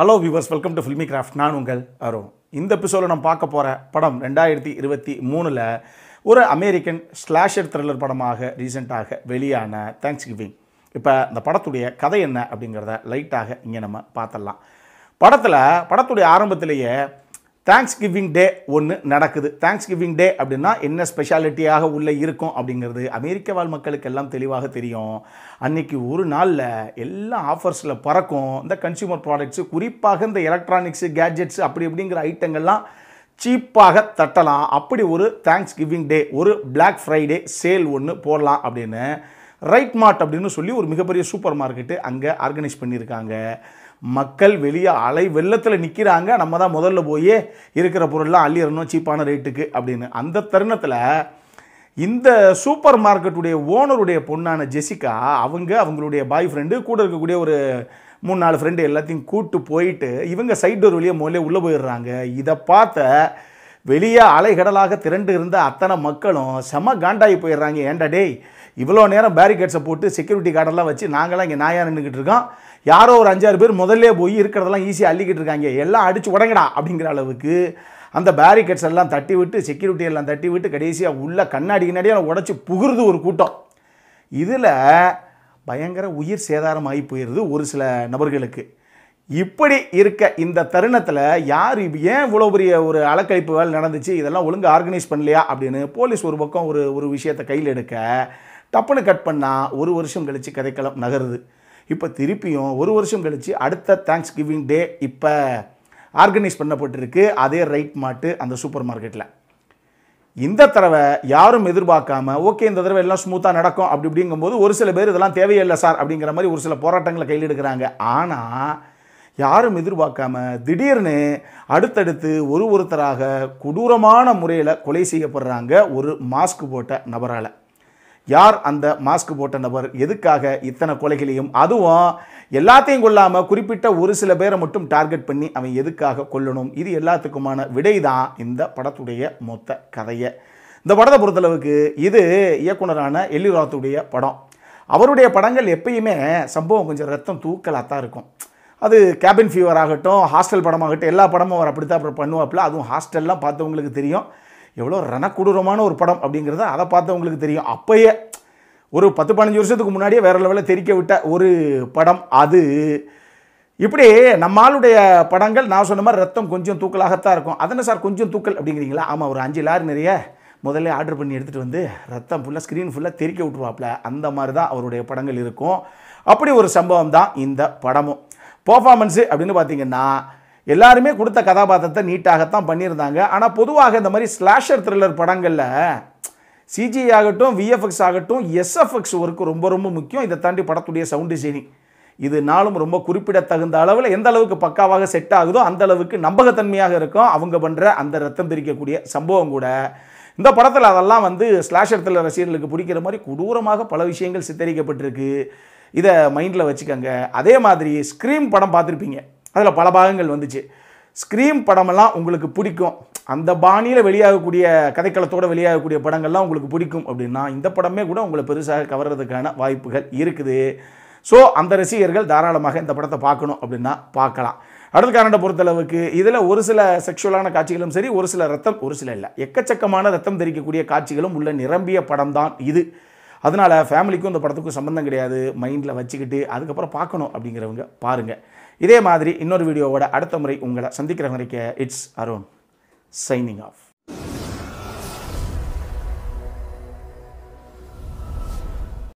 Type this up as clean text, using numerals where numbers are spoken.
Hello viewers, welcome to filmi craft. நான் உங்கள் அருண். இந்த எபிசோடில் நம்ம பார்க்க போகிற படம் 2023 ஒரு அமெரிக்கன் ஸ்லாஷர் த்ரில்லர் படமாக ரீசெண்டாக வெளியான தேங்க்ஸ்கிவிங். இப்போ இந்த படத்துடைய கதை என்ன அப்படிங்கிறத லைட்டாக இங்கே நம்ம பார்த்துடலாம். படத்துடைய ஆரம்பத்திலேயே தேங்க்ஸ்கிவிங் டே ஒன்று நடக்குது. தேங்க்ஸ்கிவிங் டே அப்படின்னா என்ன ஸ்பெஷாலிட்டியாக உள்ளே இருக்கும் அப்படிங்கிறது அமெரிக்க வாழ் மக்களுக்கு எல்லாம் தெளிவாக தெரியும். அன்றைக்கி ஒரு நாளில் எல்லா ஆஃபர்ஸில் பறக்கும். இந்த கன்சியூமர் ப்ராடக்ட்ஸு, குறிப்பாக இந்த எலக்ட்ரானிக்ஸு, கேட்ஜெட்ஸு அப்படி இப்படிங்கிற ஐட்டங்கள்லாம் சீப்பாக தட்டலாம். அப்படி ஒரு தேங்க்ஸ்கிவிங் டே, ஒரு பிளாக் ஃப்ரைடே சேல் ஒன்று போடலாம் அப்படின்னு ரைட் மார்ட் அப்படின்னு சொல்லி ஒரு மிகப்பெரிய சூப்பர் மார்க்கெட்டு அங்கே ஆர்கனைஸ் பண்ணியிருக்காங்க. மக்கள் வெளியே அலை வெள்ளத்தில் நிற்கிறாங்க. நம்ம தான் முதல்ல போய் இருக்கிற பொருள்லாம் அள்ளிடணும் சீப்பான ரேட்டுக்கு அப்படின்னு. அந்த தருணத்தில் இந்த சூப்பர் மார்க்கெட்டுடைய ஓனருடைய பொண்ணான ஜெசிகா அவங்களுடைய பாய் ஃப்ரெண்டு கூட இருக்கக்கூடிய ஒரு 3-4 ஃப்ரெண்டு எல்லாத்தையும் கூப்பிட்டு போயிட்டு இவங்க சைட் டோர் வழியாக முதல்ல உள்ளே போயிடுறாங்க. இதை பார்த்த வெளியே அலைகடலாக திரண்டு இருந்த அத்தனை மக்களும் செம காண்டாகி போயிடுறாங்க. ஏண்டா டேய், இவ்வளோ நேரம் பேரிகேட்ஸை போட்டு செக்யூரிட்டி கார்டெல்லாம் வச்சு நாங்களாம் இங்கே நாயாக நின்றுக்கிட்டு இருக்கோம், யாரோ ஒரு 5-6 பேர் முதல்ல போய் இருக்கிறதெல்லாம் ஈஸியாக அள்ளிக்கிட்டு இருக்காங்க, எல்லாம் அடித்து உடங்கடா அப்படிங்கிற அளவுக்கு அந்த பேரிகேட்ஸ் எல்லாம் தட்டி விட்டு, செக்யூரிட்டி எல்லாம் தட்டி விட்டு, கடைசியாக உள்ள கண்ணாடியாக உடச்சி புகுறுது ஒரு கூட்டம். இதில் பயங்கர உயிர் சேதாரம் ஆகி போயிடுது ஒரு சில நபர்களுக்கு. இப்படி இருக்க இந்த தருணத்தில் யார் ஏன் இவ்வளோ பெரிய ஒரு அலக்கழிப்பு வேலை நடந்துச்சு, இதெல்லாம் ஒழுங்கு ஆர்கனைஸ் பண்ணலையா அப்படின்னு போலீஸ் ஒரு பக்கம் ஒரு விஷயத்தை கையில் எடுக்க டப்புன்னு கட் பண்ணால் 1 வருஷம் கழித்து கதைக்களம் நகருது. இப்போ திருப்பியும் 1 வருஷம் கழித்து அடுத்த தேங்க்ஸ்கிவிங் டே இப்போ ஆர்கனைஸ் பண்ணப்பட்டிருக்கு அதே ரைட் மார்ட்டு அந்த சூப்பர் மார்க்கெட்டில். இந்த தடவை யாரும் எதிர்பார்க்காம ஓகே இந்த தடவை எல்லாம் ஸ்மூத்தாக நடக்கும் அப்படி இப்படிங்கும்போது ஒரு சில பேர் இதெல்லாம் தேவையில்லை சார் அப்படிங்கிற மாதிரி ஒரு சில போராட்டங்களை கையில் எடுக்கிறாங்க. ஆனால் யாரும் எதிர்பார்க்காம திடீர்னு அடுத்தடுத்து ஒருத்தராக கொடூரமான முறையில் கொலை செய்யப்படுறாங்க ஒரு மாஸ்க் போட்ட நபரால். யார் அந்த மாஸ்க் போட்ட நபர், எதுக்காக இத்தனை கொலைகளையும், அதுவும் எல்லாத்தையும் கொல்லாமல் குறிப்பிட்ட ஒரு சில பேரை மட்டும் டார்கெட் பண்ணி அவன் எதுக்காக கொல்லணும், இது எல்லாத்துக்குமான விடை தான் இந்த படத்துடைய மொத்த கதையை. இந்த படத்தை பொறுத்தளவுக்கு இது இயக்குனரான எல்லி ராத்துடைய படம். அவருடைய படங்கள் எப்பயுமே சம்பவம் கொஞ்சம் ரத்தம் தூக்கலாக தான் இருக்கும். அது கேபின் ஃபீவர் ஆகட்டும், ஹாஸ்டல் படமாகட்டும், எல்லா படமும் அவர் அப்படி தான் அப்புறம் பண்ணுவாப்பில். அதுவும் ஹாஸ்டல்லாம் பார்த்தவங்களுக்கு தெரியும் எவ்வளோ ரணக்கொடூரமான ஒரு படம் அப்படிங்கிறத அதை பார்த்தவங்களுக்கு தெரியும். அப்போயே ஒரு 10-15 வருஷத்துக்கு முன்னாடியே வேறு லெவலில் தெரிக்க விட்ட ஒரு படம் அது. இப்படி நம்மளுடைய படங்கள் நான் சொன்ன மாதிரி ரத்தம் கொஞ்சம் தூக்கலாகத்தான் இருக்கும். அதனை சார் கொஞ்சம் தூக்கல் அப்படிங்கிறீங்களா? ஆமாம், ஒரு 5 லாரி நிறைய முதல்ல ஆர்டர் பண்ணி எடுத்துகிட்டு வந்து ரத்தம் ஃபுல்லாக ஸ்க்ரீன் ஃபுல்லாக தெரிக்க விட்டுருவாப்பில். அந்த மாதிரி தான் அவருடைய படங்கள் இருக்கும். அப்படி ஒரு சம்பவம் தான் இந்த படமும். பர்ஃபார்மன்ஸு அப்படின்னு பார்த்தீங்கன்னா எல்லாருமே கொடுத்த கதாபாத்திரத்தை நீட்டாகத்தான் பண்ணியிருந்தாங்க. ஆனால் பொதுவாக இந்த மாதிரி ஸ்லாஷர் த்ரில்லர் படங்களில் சிஜி ஆகட்டும், விஎஃப்எக்ஸ் ஆகட்டும், எஸ்எஃப்எக்ஸ் ஒர்க்கு ரொம்ப ரொம்ப முக்கியம். இதை தாண்டி படத்துடைய சவுண்ட் டிசைனிங் இது நாளும் ரொம்ப குறிப்பிடத்தகுந்த அளவில் எந்த அளவுக்கு பக்காவாக செட் ஆகுதோ அந்த அளவுக்கு நம்பகத்தன்மையாக இருக்கும். அவங்க பண்ணுற அந்த ரத்தம் தெரிக்கக்கூடிய சம்பவம் கூட இந்த படத்தில் அதெல்லாம் ஸ்லாஷர் த்ரில்லர் ரசிகர்களுக்கு பிடிக்கிற மாதிரி கொடூரமாக பல விஷயங்கள் சித்தரிக்கப்பட்டிருக்கு. இதை மைண்டில் வச்சுக்கோங்க. அதே மாதிரி ஸ்க்ரீம் படம் பார்த்துருப்பீங்க, அதில் பல பாகங்கள் வந்துச்சு. ஸ்க்ரீம் படமெல்லாம் உங்களுக்கு பிடிக்கும், அந்த பாணியில் வெளியாகக்கூடிய கதைக்களத்தோடு வெளியாகக்கூடிய படங்கள்லாம் உங்களுக்கு பிடிக்கும் அப்படின்னா இந்த படமே கூட உங்களை பெருசாக கவர்றதுக்கான வாய்ப்புகள் இருக்குது. ஸோ அந்த ரசிகர்கள் தாராளமாக இந்த படத்தை பார்க்கணும் அப்படின்னா பார்க்கலாம். அடுத்த காரணத்தை பொறுத்தளவுக்கு இதில் ஒரு சில செக்ஷுவலான காட்சிகளும் சரி, ஒரு சில ரத்தம், ஒரு சில இல்லை, எக்கச்சக்கமான ரத்தம் தெரிக்கக்கூடிய காட்சிகளும் உள்ள நிரம்பிய படம் தான் இது. அதனால் ஃபேமிலிக்கும் இந்த படத்துக்கும் சம்மந்தம் கிடையாது. மைண்டில் வச்சுக்கிட்டு அதுக்கப்புறம் பார்க்கணும் அப்படிங்கிறவங்க பாருங்கள். இதே மாதிரி இன்னொரு வீடியோவோட அடுத்த முறை உங்களை சந்திக்கிற வரைக்கும் இட்ஸ் அருண் சைனிங் ஆஃப்.